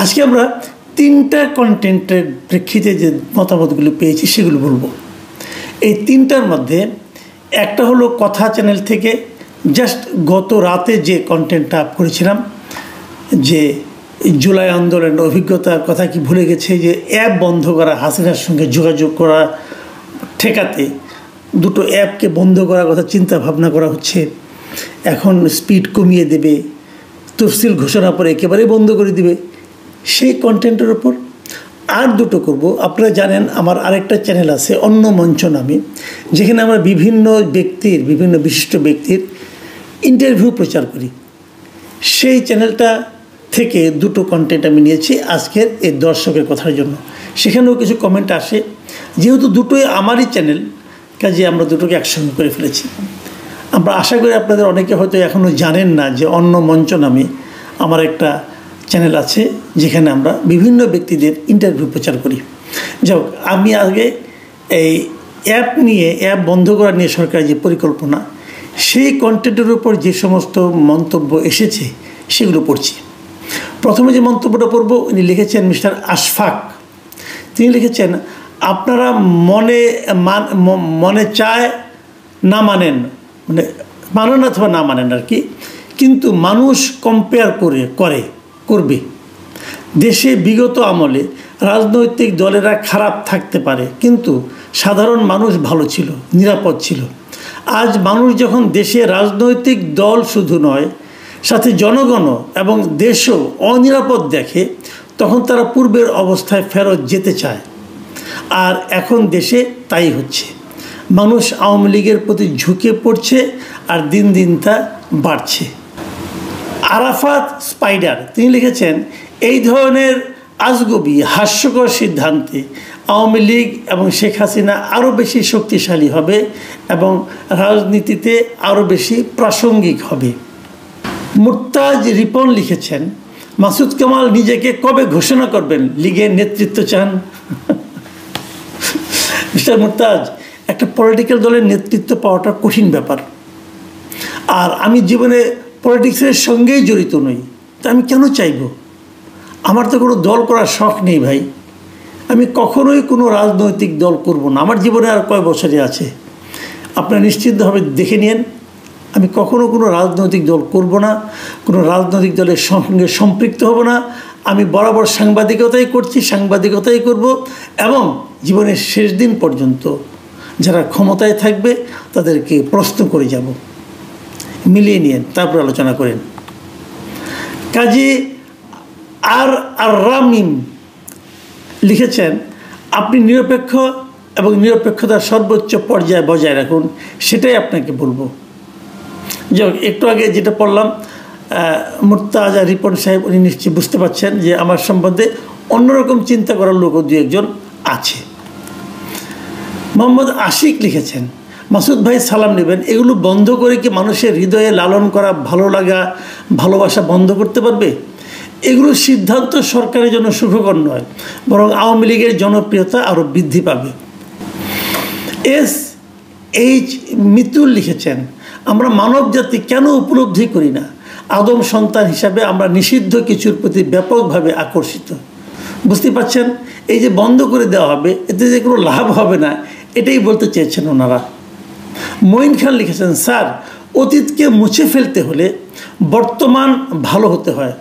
আজকে আমরা তিনটা কন্টেন্টের প্রেক্ষিতে যে মতামতগুলো পেয়েছি সেগুলো বলবো। এই তিনটার মধ্যে একটা হলো কথা চ্যানেল থেকে জাস্ট গত রাতে যে কন্টেন্টটা আপ করেছিলাম, যে জুলাই আন্দোলনের অভিজ্ঞতার কথা কি ভুলে গেছে, যে অ্যাপ বন্ধ করা, হাসিনার সঙ্গে যোগাযোগ করা ঠেকাতে দুটো অ্যাপকে বন্ধ করার কথা চিন্তা ভাবনা করা হচ্ছে, এখন স্পিড কমিয়ে দেবে, তফসিল ঘোষণা পরে একেবারেই বন্ধ করে দিবে, সেই কন্টেন্টের ওপর আর দুটো করব। আপনারা জানেন আমার আরেকটা চ্যানেল আছে অন্য মঞ্চ নামে, যেখানে আমরা বিভিন্ন বিশিষ্ট ব্যক্তির ইন্টারভিউ প্রচার করি। সেই চ্যানেলটা থেকে দুটো কন্টেন্ট আমি নিয়েছি আজকের এই দর্শকের কথার জন্য। সেখানেও কিছু কমেন্ট আসে, যেহেতু দুটোই আমারই চ্যানেল কাজে আমরা দুটোকে একসঙ্গে করে ফেলেছি। আমরা আশা করি আপনাদের অনেকে হয়তো এখনও জানেন না যে অন্য মঞ্চ নামে আমার একটা চ্যানেল আছে, যেখানে আমরা বিভিন্ন ব্যক্তিদের ইন্টারভিউ প্রচার করি। যাই হোক, আমি আগে এই অ্যাপ বন্ধ করা নিয়ে সরকারের যে পরিকল্পনা, সেই কন্টেন্টের উপর যে সমস্ত মন্তব্য এসেছে সেগুলো পড়ছি। প্রথমে যে মন্তব্যটা পড়ব, উনি লিখেছেন মিস্টার আশফাক। তিনি লিখেছেন, আপনারা মনে চায় না মানেন, মানে মানেন অথবা না মানেন আর কি, কিন্তু মানুষ কম্পেয়ার করবে। দেশে বিগত আমলে রাজনৈতিক দলেরা খারাপ থাকতে পারে, কিন্তু সাধারণ মানুষ ভালো ছিল, নিরাপদ ছিল। আজ মানুষ যখন দেশে রাজনৈতিক দল শুধু নয়, সাথে জনগণও এবং দেশও অনিরাপদ দেখে, তখন তারা পূর্বের অবস্থায় ফেরত যেতে চায়। আর এখন দেশে তাই হচ্ছে। মানুষ আওয়ামী লীগের প্রতি ঝুঁকে পড়ছে, আর দিন দিন তা বাড়ছে। আরাফাত স্পাইডার তিনি লিখেছেন, এই ধরনের আজগুবি হাস্যকর সিদ্ধান্তে আওয়ামী লীগ এবং শেখ হাসিনা আরও বেশি শক্তিশালী হবে এবং রাজনীতিতে আরও বেশি প্রাসঙ্গিক হবে। মুর্তাজ রিপন লিখেছেন, মাসুদ কামাল নিজেকে কবে ঘোষণা করবেন লীগের নেতৃত্ব চান? মিস্টার মুর্তাজ, একটা পলিটিক্যাল দলের নেতৃত্ব পাওয়াটা কঠিন ব্যাপার। আর আমি জীবনে পলিটিক্সের সঙ্গেই জড়িত নই, তা আমি কেন চাইব? আমার তো কোনো দল করার শখ নেই ভাই। আমি কখনোই কোনো রাজনৈতিক দল করব না। আমার জীবনে আর কয় বছরই আছে, আপনারা নিশ্চিতভাবে দেখে নিন। আমি কখনো কোনো রাজনৈতিক দল করব না, কোনো রাজনৈতিক দলের সঙ্গে সম্পৃক্ত হব না। আমি বরাবর সাংবাদিকতাই করছি, সাংবাদিকতাই করব, এবং জীবনের শেষ দিন পর্যন্ত যারা ক্ষমতায় থাকবে তাদেরকে প্রশ্ন করে যাব। মিলিয়ে নিন, তারপর আলোচনা করেন। কাজী আর রামিম লিখেছেন, আপনি নিরপেক্ষ এবং নিরপেক্ষতার সর্বোচ্চ পর্যায়ে বজায় রাখুন, সেটাই আপনাকে বলবো। যাই হোক, একটু আগে যেটা পড়লাম, মুর্তাজা রিপন সাহেব উনি নিশ্চয়ই বুঝতে পারছেন যে আমার সম্বন্ধে অন্যরকম চিন্তা করার লোকও দু একজন আছে। মোহাম্মদ আশিক লিখেছেন, মাসুদ ভাই সালাম নেবেন, এগুলো বন্ধ করে কি মানুষের হৃদয়ে লালন করা ভালো লাগা, ভালোবাসা বন্ধ করতে পারবে? এগুলোর সিদ্ধান্ত সরকারের জন্য সুখকর নয়, বরং আওয়ামী লীগের জনপ্রিয়তা আরও বৃদ্ধি পাবে। SH মিতুল লিখেছেন, আমরা মানব জাতি কেন উপলব্ধি করি না? আদম সন্তান হিসাবে আমরা নিষিদ্ধ কিছুর প্রতি ব্যাপকভাবে আকর্ষিত। বুঝতে পারছেন, এই যে বন্ধ করে দেওয়া হবে, এতে যে কোনো লাভ হবে না, এটাই বলতে চেয়েছেন ওনারা। মঈন খান লিখেছেন, স্যার, অতীতকে মুছে ফেলতে হলে বর্তমান ভালো হতে হয়,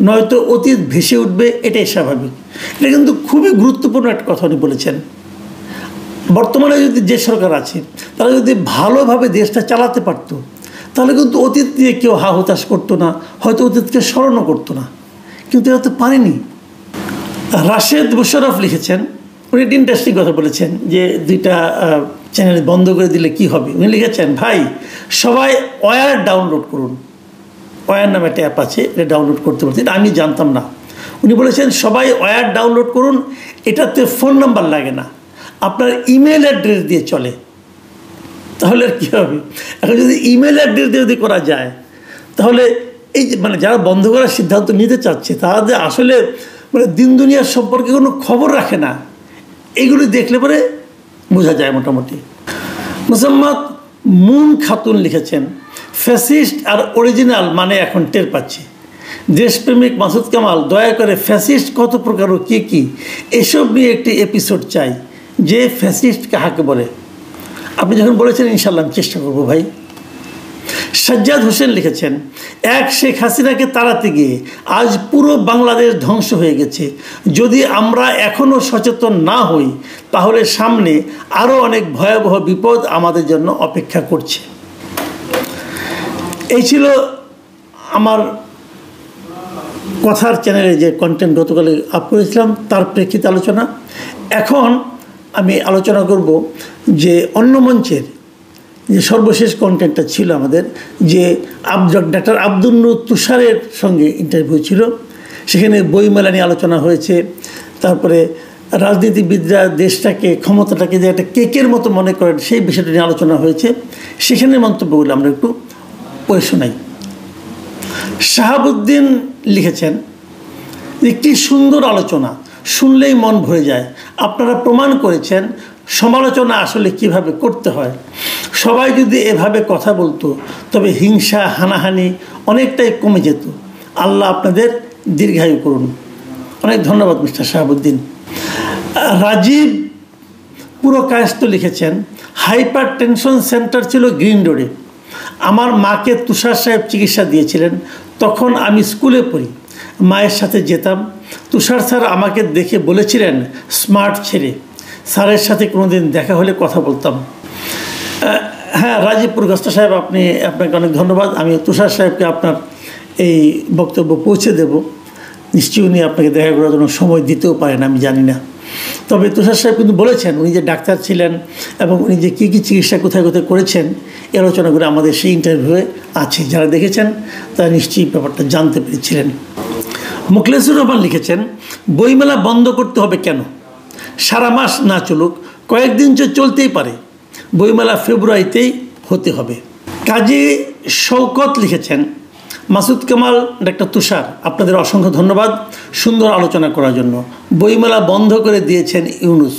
নয়তো অতীত ভেসে উঠবে, এটাই স্বাভাবিক। এটা কিন্তু খুবই গুরুত্বপূর্ণ একটা কথা উনি বলেছেন। বর্তমানে যদি যে সরকার আছে তারা যদি ভালোভাবে দেশটা চালাতে পারত, তাহলে কিন্তু অতীত নিয়ে কেউ হা হতাশ করতো না, হয়তো অতীতকে স্মরণও করতো না, কিন্তু এরা তো পারেনি। রাশেদ মুশারফ লিখেছেন, উনি একটা ইন্টারেস্টিং কথা বলেছেন যে দুইটা চ্যানেল বন্ধ করে দিলে কি হবে। উনি লিখেছেন, ভাই সবাই ওয়্যার ডাউনলোড করুন। ওয়্যার নামে একটা অ্যাপ আছে, এটা ডাউনলোড করতে পারছি, এটা আমি জানতাম না। উনি বলেছেন সবাই ওয়্যার ডাউনলোড করুন, এটাতে ফোন নাম্বার লাগে না, আপনার ইমেল অ্যাড্রেস দিয়ে চলে। তাহলে আর কী হবে? এখন যদি ইমেল অ্যাড্রেস দিয়ে যদি করা যায়, তাহলে এই যে মানে যারা বন্ধ করার সিদ্ধান্ত নিতে চাচ্ছে তারা যে আসলে মানে দিন দুনিয়ার সম্পর্কে কোনো খবর রাখে না, এইগুলি দেখলে পরে বোঝা যায় মোটামুটি। মোসাম্মদ মুন খাতুন লিখেছেন, ফ্যাসিস্ট আর অরিজিনাল মানে এখন টের পাচ্ছি। দেশপ্রেমিক মাসুদ কামাল দয়া করে ফ্যাসিস্ট কত প্রকার ও কী কী এসব নিয়ে একটি এপিসোড চাই, যে ফ্যাসিস্ট কাহাকে বলে। আপনি যখন বলেছেন ইনশাল্লাহ আমি চেষ্টা করবো ভাই। সাজ্জাদ হোসেন লিখেছেন, এক শেখ হাসিনাকে তাড়াতে গিয়ে আজ পুরো বাংলাদেশ ধ্বংস হয়ে গেছে। যদি আমরা এখনও সচেতন না হই তাহলে সামনে আরও অনেক ভয়াবহ বিপদ আমাদের জন্য অপেক্ষা করছে। এই ছিল আমার কথার চ্যানেলে যে কন্টেন্ট গতকালে আপ করেছিলাম তার প্রেক্ষিতে আলোচনা। এখন আমি আলোচনা করব যে অন্য মঞ্চের যে সর্বশেষ কন্টেন্টটা ছিল আমাদের, যে ডাক্তার আব্দুল নূর তুষারের সঙ্গে ইন্টারভিউ ছিল, সেখানে বইমেলা নিয়ে আলোচনা হয়েছে। তারপরে রাজনীতিবিদরা দেশটাকে ক্ষমতাটাকে যে একটা কেকের মতো মনে করেন সেই বিষয়টা নিয়ে আলোচনা হয়েছে। সেখানে মন্তব্যগুলো আমরা একটু পড়ে শোনাই। শাহাবুদ্দিন লিখেছেন যে কি সুন্দর আলোচনা, শুনলেই মন ভরে যায়। আপনারা প্রমাণ করেছেন সমালোচনা আসলে কিভাবে করতে হয়। সবাই যদি এভাবে কথা বলতো তবে হিংসা হানাহানি অনেকটাই কমে যেত। আল্লাহ আপনাদের দীর্ঘায়ু করুন। অনেক ধন্যবাদ মিস্টার শাহাবুদ্দিন। রাজীব পুরো কায়স্ত লিখেছেন, হাইপার টেনশন সেন্টার ছিল গ্রিন রোডে। আমার মাকে তুষার সাহেব চিকিৎসা দিয়েছিলেন, তখন আমি স্কুলে পড়ি, মায়ের সাথে যেতাম। তুষার স্যার আমাকে দেখে বলেছিলেন স্মার্ট ছেড়ে। স্যারের সাথে কোনোদিন দেখা হলে কথা বলতাম। হ্যাঁ রাজীব পুরকাস্ত সাহেব, আপনাকে অনেক ধন্যবাদ। আমি তুষার সাহেবকে আপনার এই বক্তব্য পৌঁছে দেব। নিশ্চয়ই উনি আপনাকে দেখা করার জন্য সময় দিতেও পারেন, আমি জানি না। তবে তুষার সাহেব কিন্তু বলেছেন উনি যে ডাক্তার ছিলেন এবং উনি যে কী কী চিকিৎসা কোথায় কোথায় করেছেন এই আলোচনাগুলো আমাদের সেই ইন্টারভিউয়ে আছে। যারা দেখেছেন তারা নিশ্চয়ই ব্যাপারটা জানতে পেরেছিলেন। মুখলেসুর রহমান লিখেছেন, বইমেলা বন্ধ করতে হবে কেন? সারা মাস না চলুক, কয়েকদিন চলতেই পারে। বইমেলা ফেব্রুয়ারিতেই হতে হবে। কাজী শওকত লিখেছেন, মাসুদ কামাল, ডাক্তার তুষার, আপনাদের অসংখ্য ধন্যবাদ সুন্দর আলোচনা করার জন্য। বইমেলা বন্ধ করে দিয়েছেন ইউনুস।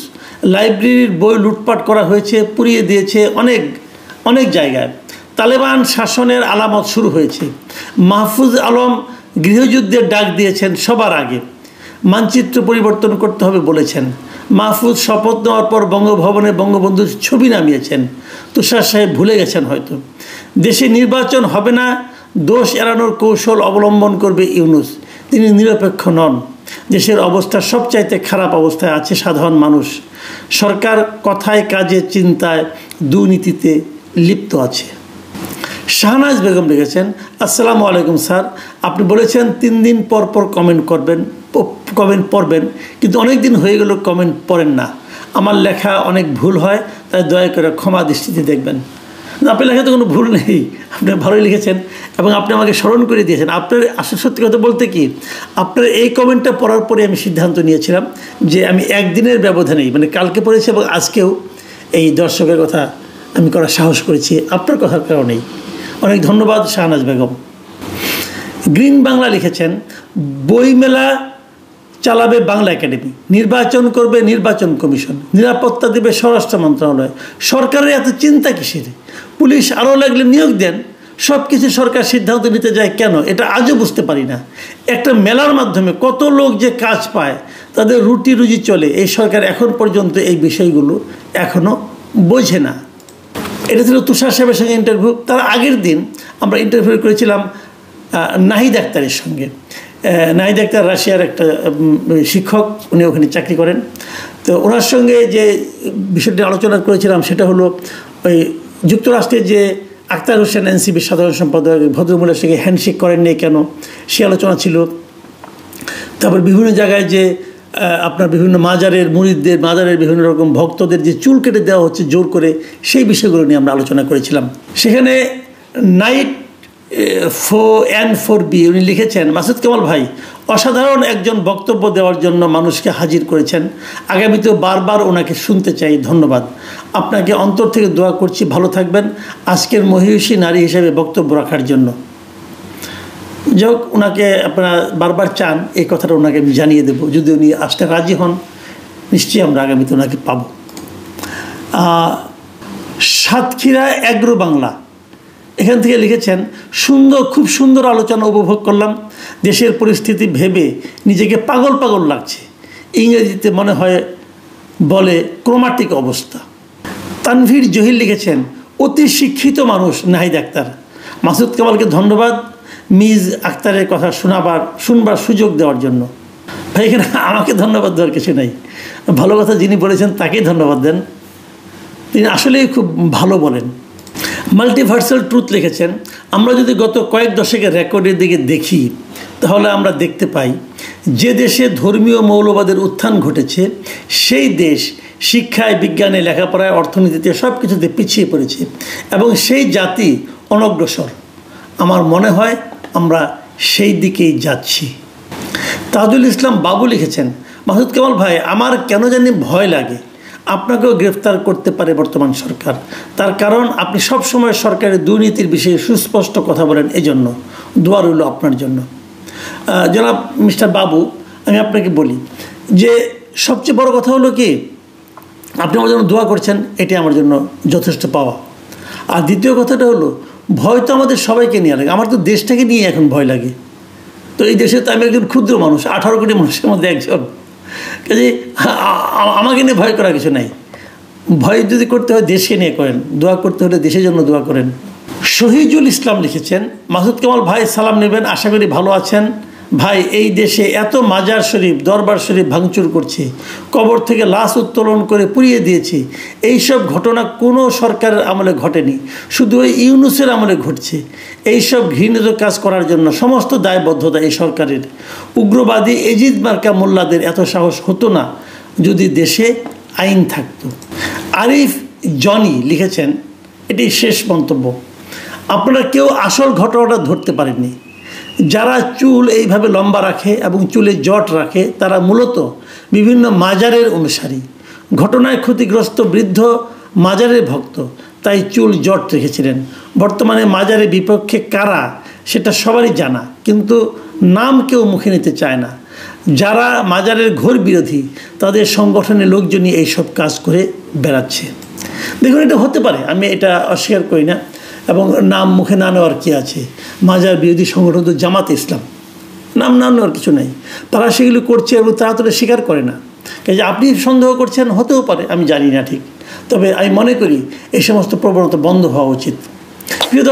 লাইব্রেরির বই লুটপাট করা হয়েছে, পুড়িয়ে দিয়েছে অনেক জায়গায়। তালেবান শাসনের আলামত শুরু হয়েছে। মাহফুজ আলম গৃহযুদ্ধের ডাক দিয়েছেন সবার আগে। মানচিত্র পরিবর্তন করতে হবে বলেছেন। মাহফুজ শপথ নেওয়ার পর বঙ্গভবনে বঙ্গবন্ধুর ছবি নামিয়েছেন। তুষার সাহেব ভুলে গেছেন হয়তো। দেশে নির্বাচন হবে না, দোষ এড়ানোর কৌশল অবলম্বন করবে ইউনুস। তিনি নিরপেক্ষ নন। দেশের অবস্থা সবচাইতে খারাপ অবস্থায় আছে সাধারণ মানুষ। সরকার কথায় কাজে চিন্তায় দুর্নীতিতে লিপ্ত আছে। শাহনাজ বেগম লিখেছেন, আসসালামু আলাইকুম স্যার, আপনি বলেছেন 3 দিন পর পর কমেন্ট পড়বেন, কিন্তু অনেক দিন হয়ে গেল কমেন্ট পড়েন না। আমার লেখা অনেক ভুল হয়, তাই দয়া করে ক্ষমা দৃষ্টিতে দেখবেন। আপনার লেখাতে কোনো ভুল নেই, আপনি ভালোই লিখেছেন এবং আপনি আমাকে স্মরণ করে দিয়েছেন। আপনার আসলে সত্যি কথা বলতে কি, আপনার এই কমেন্টটা পড়ার পরে আমি সিদ্ধান্ত নিয়েছিলাম যে আমি একদিনের ব্যবধানেই, মানে কালকে পড়েছি এবং আজকেও এই দর্শকের কথা আমি করার সাহস করেছি আপনার কথার কারণেই। অনেক ধন্যবাদ শাহনাজ বেগম। গ্রিন বাংলা লিখেছেন, বইমেলা চালাবে বাংলা একাডেমি, নির্বাচন করবে নির্বাচন কমিশন, নিরাপত্তা দেবে স্বরাষ্ট্র মন্ত্রণালয়। সরকারের এত চিন্তা কিসের? পুলিশ আরও লাগলে নিয়োগ দেন। সব কিছু সরকার সিদ্ধান্ত নিতে যায় কেন, এটা আজও বুঝতে পারি না। একটা মেলার মাধ্যমে কত লোক যে কাজ পায়, তাদের রুটি রুজি চলে, এই সরকার এখন পর্যন্ত এই বিষয়গুলো এখনও বোঝে না। এটা ছিল তুষার সাহেবের সঙ্গে ইন্টারভিউ। তার আগের দিন আমরা ইন্টারভিউ করেছিলাম নাহিদ আক্তারের সঙ্গে। নাহিদ আক্তার রাশিয়ার একটা শিক্ষক, উনি ওখানে চাকরি করেন। তো ওনার সঙ্গে যে বিষয়টি আলোচনা করেছিলাম সেটা হলো ওই যুক্তরাষ্ট্রের যে আক্তার হোসেন এনসিপির সাধারণ সম্পাদক ভদ্রমহিলার সঙ্গে হ্যান্ডশেক করেননি কেন, সে আলোচনা ছিল। তারপর বিভিন্ন জায়গায় যে আপনার বিভিন্ন মাজারের মুরিদদের, মাজারের বিভিন্ন রকম ভক্তদের যে চুল কেটে দেওয়া হচ্ছে জোর করে, সেই বিষয়গুলো নিয়ে আমরা আলোচনা করেছিলাম। সেখানে নাইট N4B উনি লিখেছেন, মাসুদ কামাল ভাই অসাধারণ একজন বক্তব্য দেওয়ার জন্য মানুষকে হাজির করেছেন। আগামীতেও বারবার ওনাকে শুনতে চাই। ধন্যবাদ। আপনাকে অন্তর থেকে দোয়া করছি, ভালো থাকবেন আজকের মহিষী নারী হিসেবে বক্তব্য রাখার জন্য। যাই হোক, ওনাকে আপনারা বারবার চান, এই কথাটা ওনাকে আমি জানিয়ে দেবো। যদি উনি আসতে রাজি হন, নিশ্চয়ই আমরা আগামীতে ওনাকে পাব। সাতক্ষীরা অ্যাগ্রো বাংলা এখান থেকে লিখেছেন, খুব সুন্দর আলোচনা উপভোগ করলাম। দেশের পরিস্থিতি ভেবে নিজেকে পাগল পাগল লাগছে। ইংরেজিতে মনে হয় বলে ক্রোমাটিক অবস্থা। তানভীর জহির লিখেছেন, অতি শিক্ষিত মানুষ নাহিদ আক্তার। মাসুদ কামালকে ধন্যবাদ মিস আক্তারের কথা শুনবার সুযোগ দেওয়ার জন্য। ভাই, এখানে আমাকে ধন্যবাদ দেওয়ার কিছু নাই। ভালো কথা যিনি বলেছেন তাকেই ধন্যবাদ দেন, তিনি আসলেই খুব ভালো বলেন। মাল্টিভার্সাল ট্রুথ লিখেছেন, আমরা যদি গত কয়েক দশকের রেকর্ডের দিকে দেখি তাহলে আমরা দেখতে পাই যে দেশে ধর্মীয় মৌলবাদের উত্থান ঘটেছে সেই দেশ শিক্ষায়, বিজ্ঞানে, লেখাপড়ায়, অর্থনীতিতে সব কিছুতে পিছিয়ে পড়েছে এবং সেই জাতি অনগ্রসর। আমার মনে হয় আমরা সেই দিকেই যাচ্ছি। তাজুল ইসলাম বাবু লিখেছেন, মাসুদ কামাল ভাই, আমার কেন জানি ভয় লাগে আপনাকেও গ্রেফতার করতে পারে বর্তমান সরকার। তার কারণ আপনি সবসময় সরকারের দুর্নীতির বিষয়ে সুস্পষ্ট কথা বলেন, এজন্য দোয়া রইল আপনার জন্য। জনাব মিস্টার বাবু, আমি আপনাকে বলি যে সবচেয়ে বড় কথা হলো কি, আপনি আমার জন্য দোয়া করছেন, এটি আমার জন্য যথেষ্ট পাওয়া। আর দ্বিতীয় কথাটা হলো, ভয় তো আমাদের সবাইকে নিয়ে লাগে। আমার তো দেশটাকে নিয়ে এখন ভয় লাগে। তো এই দেশে তো আমি একজন ক্ষুদ্র মানুষ, 18 কোটি মানুষের মধ্যে একজন। কাজে আমাকে নিয়ে ভয় করার কিছু নাই। ভয় যদি করতে হয় দেশকে নিয়ে করেন, দোয়া করতে হলে দেশের জন্য দোয়া করেন। শহীদুল ইসলাম লিখেছেন, মাসুদ কামাল ভাই সালাম নেবেন, আশা করি ভালো আছেন। ভাই, এই দেশে এত মাজার শরীফ, দরবার শরীফ ভাঙচুর করছে, কবর থেকে লাশ উত্তোলন করে পুড়িয়ে দিয়েছে, এইসব ঘটনা কোনো সরকারের আমলে ঘটেনি, শুধু ওই ইউনূসের আমলে ঘটছে। এইসব ঘৃণিত কাজ করার জন্য সমস্ত দায়বদ্ধতা এই সরকারের। উগ্রবাদী এজিদ মার্কা মোল্লাদের এত সাহস হতো না যদি দেশে আইন থাকতো। আরিফ জনি লিখেছেন, এটি শেষ মন্তব্য, আপনারা কেউ আসল ঘটনাটা ধরতে পারেননি। যারা চুল এইভাবে লম্বা রাখে এবং চুলে জট রাখে তারা মূলত বিভিন্ন মাজারের অনুসারী। ঘটনায় ক্ষতিগ্রস্ত বৃদ্ধ মাজারের ভক্ত, তাই চুল জট রেখেছিলেন। বর্তমানে মাজারের বিপক্ষে কারা সেটা সবারই জানা, কিন্তু নাম কেউ মুখে নিতে চায় না। যারা মাজারের ঘোর বিরোধী তাদের সংগঠনের লোকজনই এইসব কাজ করে বেড়াচ্ছে। দেখুন, এটা হতে পারে, আমি এটা অস্বীকার করি না, এবং নাম মুখে না নেওয়ার কী আছে। মাজার বিরোধী সংগঠন তো জামাতে ইসলাম, নাম না নেওয়ার কিছু নেই। তারা সেগুলো করছে এবং তারা তো স্বীকার করে না। কাজে আপনি সন্দেহ করছেন, হতেও পারে, আমি জানি না ঠিক। তবে আমি মনে করি এই সমস্ত প্রবণতা বন্ধ হওয়া উচিত। প্রিয়